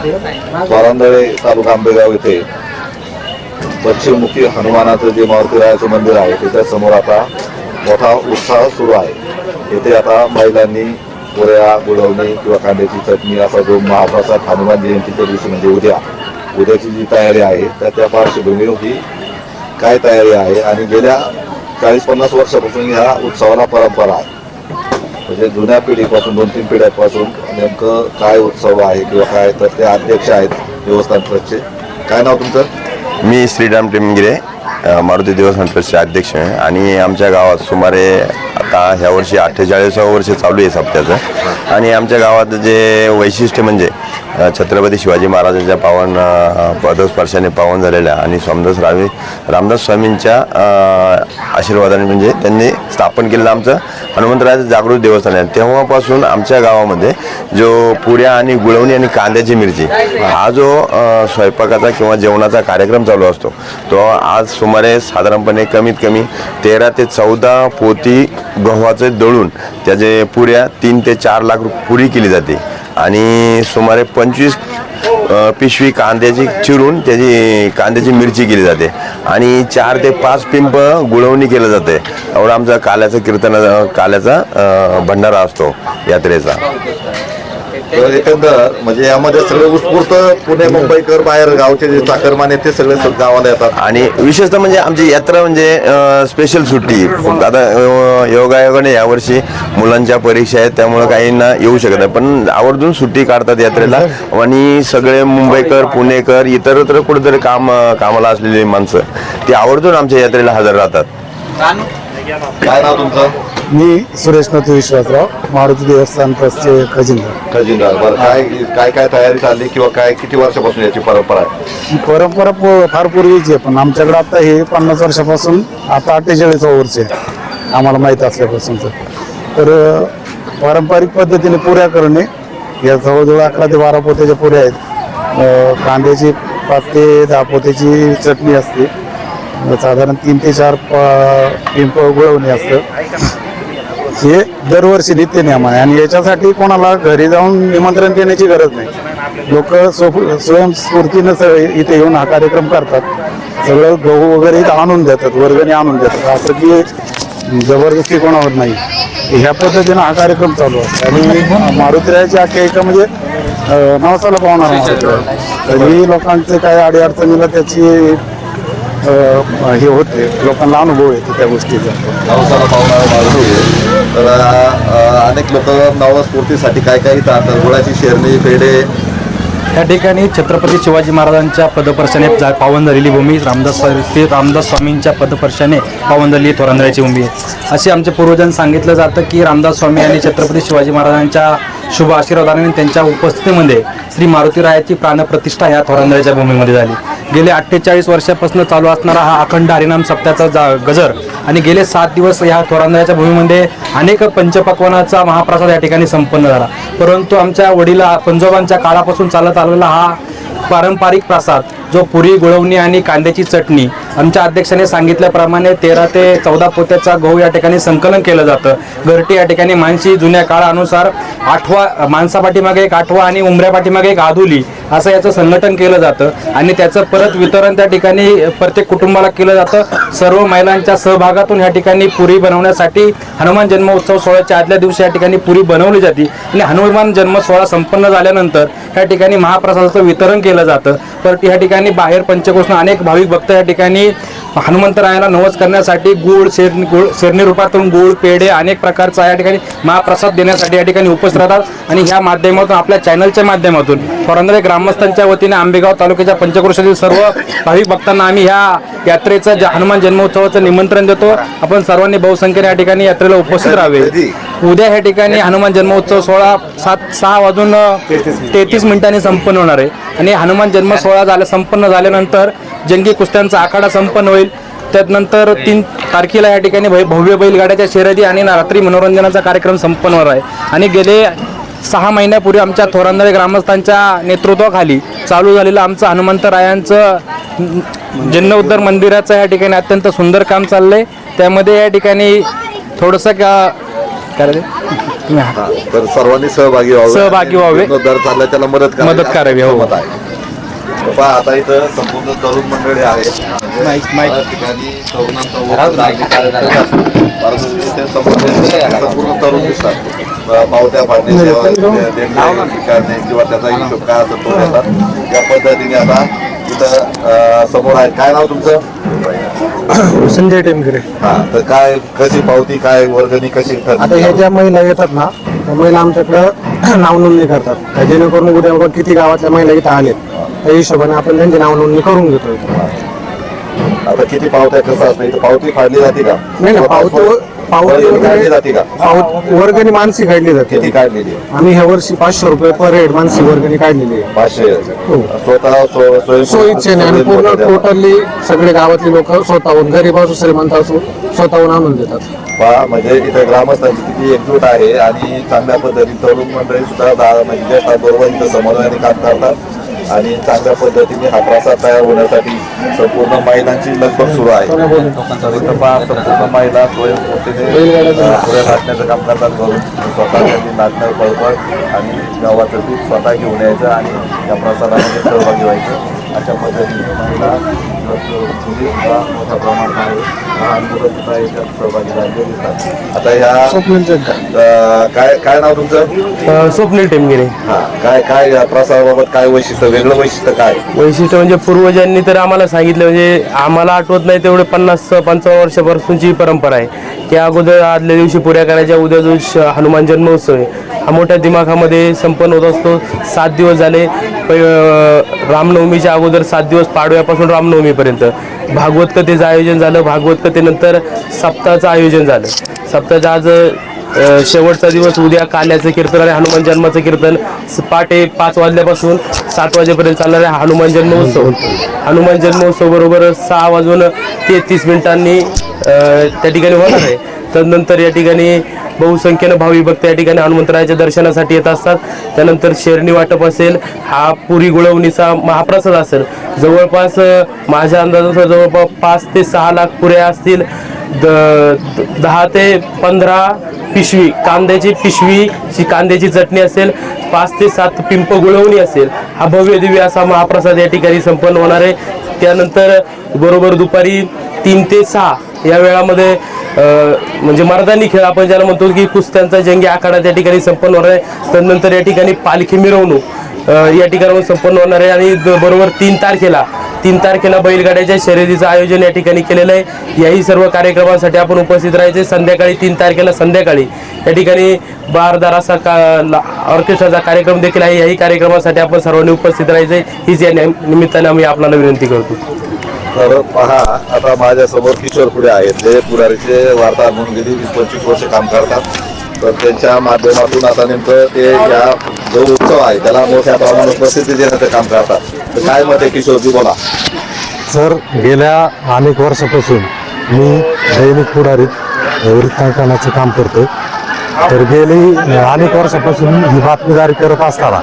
थोरांदळे तालुका आंबेगाव येथे पश्चिममुखी हनुमानाचं जे मारुतीरायाचं मंदिर आहे त्याच्या समोर आता मोठा उत्साह सुरू आहे। येथे आता महिलांनी पुऱ्या, गुळवणी किंवा कांद्याची चटणी असा जो महाप्रसाद हनुमान जयंतीच्या दिवशी म्हणजे उद्याची जी तयारी आहे त्या पार्श्वभूमीवर ही काय तयारी आहे आणि गेल्या 40-50 वर्षापासून ह्या उत्सवाला परंपरा आहे। म्हणजे जुन्या पिढीपासून 2-3 पिढ्यांपासून नेमकं काय उत्सव आहे किंवा काय, तर ते अध्यक्ष आहेत देवस्थान ट्रस्टचे। काय नाव तुमचं? मी श्रीराम टेमगिरे, मारुती देवस्थान ट्रस्टचे अध्यक्ष आहे आणि आमच्या गावात सुमारे आता ह्या वर्षी 48वं वर्ष चालू आहे सप्त्याचं। आणि आमच्या गावात जे वैशिष्ट्य म्हणजे छत्रपती शिवाजी महाराजांच्या पावन पदस्पर्शाने पावन झालेल्या आणि रामदास स्वामींच्या आशीर्वादाने म्हणजे त्यांनी स्थापन केलेलं आमचं हनुमंतरायाचं जागृत देवस्थान आहे। तेव्हापासून आमच्या गावामध्ये जो पुऱ्या आणि गुळवणी आणि कांद्याची मिरची हा जो स्वयंपाकाचा किंवा जेवणाचा कार्यक्रम चालू असतो तो आज सुमारे साधारणपणे कमीत कमी 13 ते 14 पोती गव्हाचे दळून त्याचे पुऱ्या 3 ते 4 लाख पुरी केली जाते आणि सुमारे 25 पिशवी कांद्याची चिरून त्याची कांद्याची मिरची केली जाते आणि 4 ते 5 पिंप गुळवणी केलं जाते। एवढा आमचा काल्याचा भंडारा असतो यात्रेचा। तर एकंदर म्हणजे यामध्ये सगळे उत्स्फूर्त पुणे मुंबईकर बाहेर गावचे जे चाकरमाने ते सगळे गावाला येतात आणि विशेषतः म्हणजे आमची यात्रा म्हणजे स्पेशल सुट्टी। आता योगायोगाने यावर्षी मुलांच्या परीक्षा आहेत त्यामुळे काहींना येऊ शकत नाही, पण आवर्जून सुट्टी काढतात यात्रेला आणि सगळे मुंबईकर, पुणेकर, इतरत्र कुठेतरी कामाला असलेली माणसं ती आवर्जून आमच्या यात्रेला हजर राहतात। काय नाव तुमचं? मी सुरेश नथू विश्वासराव, मारुती देवस्थान ट्रस्टचे खजिनदार। बरं, काय तयारी चालली किंवा काय किती वर्षापासून याची परंपरा आहे? परंपरा फार पूर्वीची आहे, पण आमच्याकडे आता हे 50 वर्षापासून आता 48वं वर्ष आहे आम्हाला माहीत असल्यापासूनचं। तर पारंपरिक पद्धतीने पुऱ्या करणे, या जवळजवळ 11 ते 12 पोत्याच्या पुऱ्या आहेत। कांद्याची 5 ते 10 पोत्याची चटणी असते, साधारण 3 ते 4 पिंप गुळवणी असतं। हे दरवर्षी नित्यनियम आहे आणि याच्यासाठी कोणाला घरी जाऊन निमंत्रण देण्याची गरज नाही। लोक स्वयंस्फूर्तीनं इथे येऊन हा कार्यक्रम करतात। सगळं गहू वगैरे इथं आणून देतात, वर्गणी आणून देतात, असं की जबरदस्ती कोणावर नाही। ह्या पद्धतीनं हा कार्यक्रम चालू असतो आणि मारुतीरायाची आख्यायिका म्हणजे नवसाला पावणार मारुतीराय। कधी लोकांचे काय अडीअडचणीला त्याची हे होते, लोकांना अनुभव येतो त्या गोष्टीचा। नवसाला पावणारा मारुती तर अनेक लोक नवस्फूर्तीसाठी काय येतात, गुळाची शेरणी, पेढे। या ठिकाणी छत्रपती शिवाजी महाराजांच्या पदस्पर्शाने पावन झालेली भूमी, रामदास स्वामींच्या पदस्पर्शाने पावन झालेली थोरांदळ्याची भूमी आहे असे आमच्या पूर्वजांनी सांगितलं जातं की रामदास स्वामी आणि छत्रपती शिवाजी महाराजांच्या शुभ आशीर्वादाने त्यांच्या उपस्थितीमध्ये श्री मारुतीरायाची प्राणप्रतिष्ठा ह्या थोरांदळ्याच्या भूमीमध्ये झाली। गेले 48 वर्षापासून चालू असणारा हा अखंड हरिनाम सप्त्याचा गजर आणि गेले 7 दिवस या थोरांदळ्याच्या भूमीमध्ये अनेक पंचपक्वानाचा महाप्रसाद या ठिकाणी संपन्न झाला। परंतु आमच्या पंजोबांच्या काळापासून चालत आलेला हा पारंपरिक प्रसाद जो पुरी, गुळवणी आणि कांद्याची चटणी आमच्या अध्यक्षाने सांगितल्याप्रमाणे 13 ते 14 पोत्याचा गहू या ठिकाणी संकलन केलं जातं। घरटी या ठिकाणी माणशी जुन्या काळानुसार माणसापाठीमागे एक आठवा आणि उमऱ्या पाठीमागे एक आदुली असं याचं संघटन केलं जातं आणि त्याचं परत वितरण त्या ठिकाणी प्रत्येक कुटुंबाला केलं जातं। सर्व महिलांच्या सहभागातून या ठिकाणी पुरी बनवण्यासाठी हनुमान जन्मोत्सव सोहळ्याच्या आदल्या दिवशी या ठिकाणी पुरी बनवली जाते आणि हनुमान जन्म सोहळा संपन्न झाल्यानंतर या ठिकाणी महाप्रसादाचं वितरण केलं जातं। परत या ठिकाणी बाहेर पंचकोशनं अनेक भाविक भक्त या ठिकाणी हनुमंतरायाला नवस करण्यासाठी शेरणी रूपातून गुळ, पेढे अनेक प्रकारचा या ठिकाणी महाप्रसाद देण्यासाठी या ठिकाणी उपस्थित राहतात आणि ह्या माध्यमातून आपल्या चॅनलच्या माध्यमातून थोरांदळे ग्रामस्थांच्या वतीने आंबेगाव तालुक्याच्या पंचक्रोशीतील सर्व भाविक भक्तांना आम्ही ह्या यात्रेचं ज्या जन्मोत्सवाचं निमंत्रण देतो। आपण सर्वांनी बहुसंख्येने या ठिकाणी यात्रेला उपस्थित राहावे। उद्या या ठिकाणी हनुमान जन्मोत्सव सोहळा 6:33 संपन्न होणार आहे आणि हनुमान जन्म सोहळा संपन्न झाल्यानंतर जंगी कुस्त्यांचा आखाडा संपन्न होईल। त्यानंतर 3 तारखेला या ठिकाणी भव्य बैलगाड्याच्या शर्यती आणि रात्री मनोरंजनाचा कार्यक्रम संपन्न होणार आहे आणि गेले 6 महिन्यापूर्वी आमच्या थोरांदळे ग्रामस्थांच्या नेतृत्वाखाली चालू झालेलं आमचं हनुमंतरायांचं जन्नोद्धार मंदिराचं या ठिकाणी अत्यंत सुंदर काम चाललंय। त्यामध्ये या ठिकाणी थोडंसं हा, तर सर्वांनी सहभागी व्हावे. सहभागी व्हावे. जीर्णोद्धार चालला त्याला मदत करावी, हो. मत आहे. पहा, आता इथं संपूर्ण तरुण मंडळी आहेत. बऱ्याच ठिकाणी तरुणांचा ओघ लागली कार्यक्रम असतो. परंतु इथे संपूर्ण तरुण दिसतात. पावत्या फाडणे, देणग्या स्वीकारणे किंवा त्याचा हिशोब काय असतो तो देतात. या पद्धतीने आता इथं समोर आहे. काय नाव तुमचं? संजय टेमगिरे. हा, तर काय कशी पावती, काय वर्गणी कशी आता ह्या ज्या महिला येतात ना, त्या महिला आमच्याकडं नाव नोंदणी करतात. का जेणेकरून उद्या बाबा किती गावातल्या महिला इथं आलेत त्या हिशोबाने आपण त्यांची नाव नोंदणी करून घेतो. आता किती पावत्या कसं असतं इथं पावती फाडली जाते का? नाही ना, पावती काढली जाते का? वर्गणी मानसी काढली जाते. किती काढलेली? आम्ही ह्या वर्षी 500 रुपये पर हेड मानसी वर्गणी काढलेली आहे. 500. स्वतः सोयीच्छेने आणि पूर्ण टोटली सगळे गावातले लोक स्वतःहून, गरीब असो श्रीमंत असो, स्वतःहून आणून देतात. पहा, म्हणजे इथं ग्रामस्थांची किती एकजूट आहे आणि चांगल्या पद्धतीने तरुण मंडळी सुद्धा म्हणजे ज्येष्ठांबरोबर इथं समन्वयाने काम करतात आणि चांगल्या पद्धतीने हा प्रसाद तयार होण्यासाठी संपूर्ण महिलांची लगबग सुरू आहे. तर इथं पहा, संपूर्ण महिला स्वयंस्फूर्तीने पुढे नाचण्याचं काम करतात. घरून स्वतः त्यांनी नाचणं पळपळ आणि गावाचं दूध स्वतः घेऊन यायचं आणि या प्रसादामध्ये सहभागी व्हायचं. अशा पद्धतीने महिला मुली सुद्धा मोठ्या प्रमाणात आहे. लहान मुलं सुद्धा याच्यात सहभागी झालेले दिसतात. आता ह्या काय नाव तुमचं? स्वप्नील टेमगिरे. हा, काय या प्रसादाबाबत काय वैशिष्ट्य, वेगळं वैशिष्ट्य काय? वैशिष्ट्य म्हणजे पूर्वजांनी तर आम्हाला सांगितलं, म्हणजे आम्हाला आठवत नाही तेवढे 50-55 वर्षापासूनची परंपरा आहे की अगोदर आदल्या दिवशी पुऱ्या करायच्या. उद्या जो हनुमान जन्मोत्सव आहे हा मोठ्या दिमाखामध्ये संपन्न होत असतो. 7 दिवस झाले. रामनवमीच्या अगोदर 7 दिवस, पाडव्यापासून रामनवमीपर्यंत भागवत कथेचं आयोजन झालं. भागवत कथेनंतर सप्ताहाचं आयोजन झालं. सप्ताहाचं आज शेवटचा दिवस. उद्या काल्याचं कीर्तन आणि हनुमान जन्माचं कीर्तन पहाटे 5 वाजल्यापासून 7 वाजेपर्यंत चालणार आहे. हनुमान जन्मोत्सव. हनुमान जन्मोत्सव बरोबर 6:33 त्या ठिकाणी होणार आहे. तदनंतर या ठिकाणी बहुसंख्येनं भावी भक्त या ठिकाणी हनुमंतरायाच्या दर्शनासाठी येत असतात. त्यानंतर शेरणी वाटप असेल, हा पुरी गुळवणीचा महाप्रसाद असेल. जवळपास माझ्या अंदाजानुसार जवळपास 5 ते 6 लाख पुऱ्या असतील. 10 ते 15 पिशवी कांद्याची पिशवी, कांद्याची चटणी असेल. 5 ते 7 पिंप गुळवणी असेल. हा भव्य दिव्य असा महाप्रसाद या ठिकाणी संपन्न होणार आहे. त्यानंतर बरोबर दुपारी 3 ते 6 या वेळामध्ये म्हणजे मर्दानी खेळ आपण ज्याला म्हणतो की कुस्त्यांचा जंगी आखाडा त्या ठिकाणी संपन्न होणार आहे. त्यानंतर या ठिकाणी पालखी मिरवणूक या ठिकाणी संपन्न होणार आहे. आणि बरोबर 3 तारखेला बैलगाड्याच्या शर्यतीचं आयोजन या ठिकाणी केलेलं आहे. याही सर्व कार्यक्रमांसाठी आपण उपस्थित राहायचे. संध्याकाळी 3 तारखेला संध्याकाळी या ठिकाणी बारदार असा ऑर्केस्ट्राचा कार्यक्रम देखील आहे. याही कार्यक्रमासाठी आपण सर्वांनी उपस्थित राहायचे हीच या निमित्ताने आम्ही आपल्याला विनंती करतो. तर पहा, आता माझ्यासमोर किशोर पुढे आहेत. ते पुढारीचे वार्ताहर म्हणून गेली 20-25 वर्ष काम करतात. तर त्यांच्या माध्यमातून आता नेमकं ते या जो उत्सव आहे त्याला मोठ्या प्रमाणात प्रसिद्धी देण्याचं काम करतात. तर काय मत आहे किशोरजी, बोला. सर, गेल्या अनेक वर्षापासून मी दैनिक पुढारीत वृत्तांकनाचं काम करतो. तर गेली अनेक वर्षापासून ही बातमीदारी करत असताना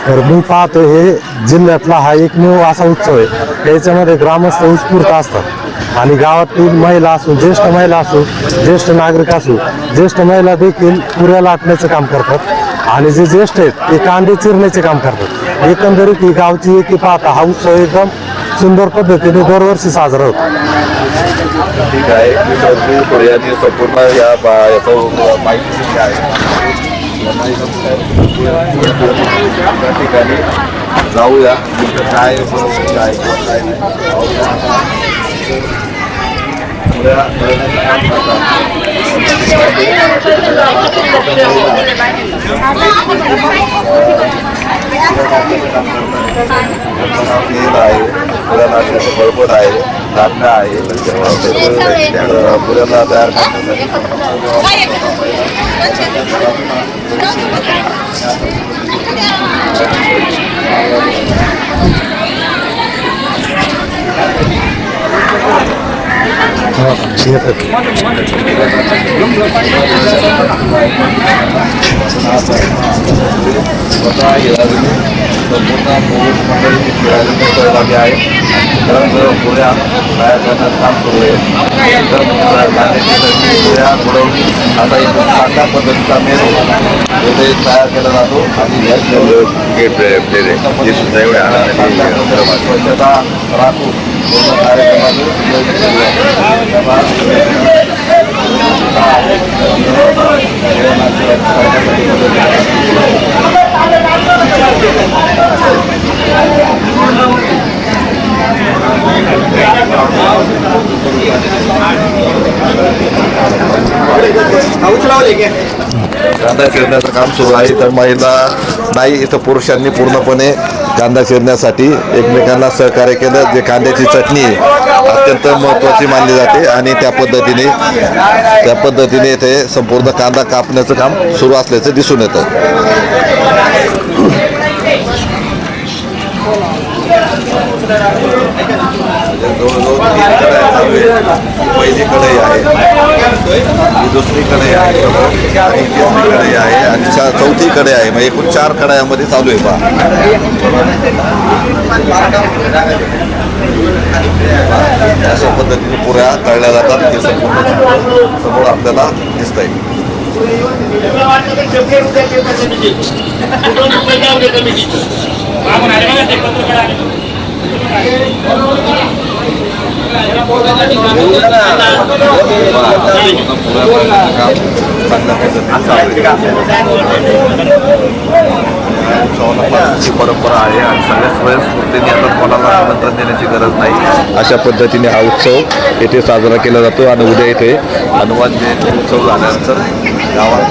तर मी पाहतो हे जिल्ह्यातला हा एकमेव असा उत्सव आहे याच्यामध्ये ग्रामस्थ उत्स्फूर्त असतात आणि गावातील महिला असो, ज्येष्ठ महिला असो, ज्येष्ठ नागरिक असो, ज्येष्ठ महिला देखील पुऱ्या लाटण्याचं काम करतात आणि जे ज्येष्ठ आहेत ते कांदे चिरण्याचे काम करतात. एकंदरीत ही गावची एकी पाहता हा उत्सव एकदम सुंदर पद्धतीने दरवर्षी साजरा होतो. ठीक आहे, किशोरजी पुढे यांनी संपूर्ण याचं माहिती दिली आहे. त्या ठिकाणी जाऊया काय काय नाही. बळपट आहे, धान्य आहे, पुऱ्याला तयार करण्यासाठी स्वतः येणारी संपूर्ण पोलीस मंडळी खेळाडूंनी सहभागी आहे. तर पुऱ्या तयार करण्याचं काम सुरू आहे. तर कांद्याची चटणी, पुऱ्या गुळवणी असा एक चांगल्या पद्धतीचा मेनू येथे तयार केला जातो आणि या सुद्धा एवढ्या आनंदाने स्वच्छता राखून पूर्ण कार्यक्रमाचं नियोजन केलं कांदा चिरण्याचं काम सुरू आहे. तर महिला नाही, इथं पुरुषांनी पूर्णपणे कांदा चिरण्यासाठी एकमेकांना सहकार्य केलं. जे कांद्याची चटणी अत्यंत महत्त्वाची मानली जाते आणि त्या पद्धतीने इथे संपूर्ण कांदा कापण्याचं काम सुरू असल्याचं दिसून येतं. जवळजवळ 3 कढया चालू आहेत. पहिली कढई आहे, ही दुसरी कढई आहे आणि तिसरी कढई आहे आणि चौथी कढई आहे. म्हणजे एकूण 4 कढयामध्ये चालू आहे. अशा पद्धतीने पुऱ्या तळल्या जातात. हे संपूर्ण समोर आपल्याला दिसतंय. परंपरा आहे आणि सगळ्या स्वयंस्फूर्तीने आता कोणाला आमंत्रण देण्याची गरज नाही. अशा पद्धतीने हा उत्सव येथे साजरा केला जातो आणि उद्या इथे हनुमान जयंती उत्सव झाल्यानंतर गावात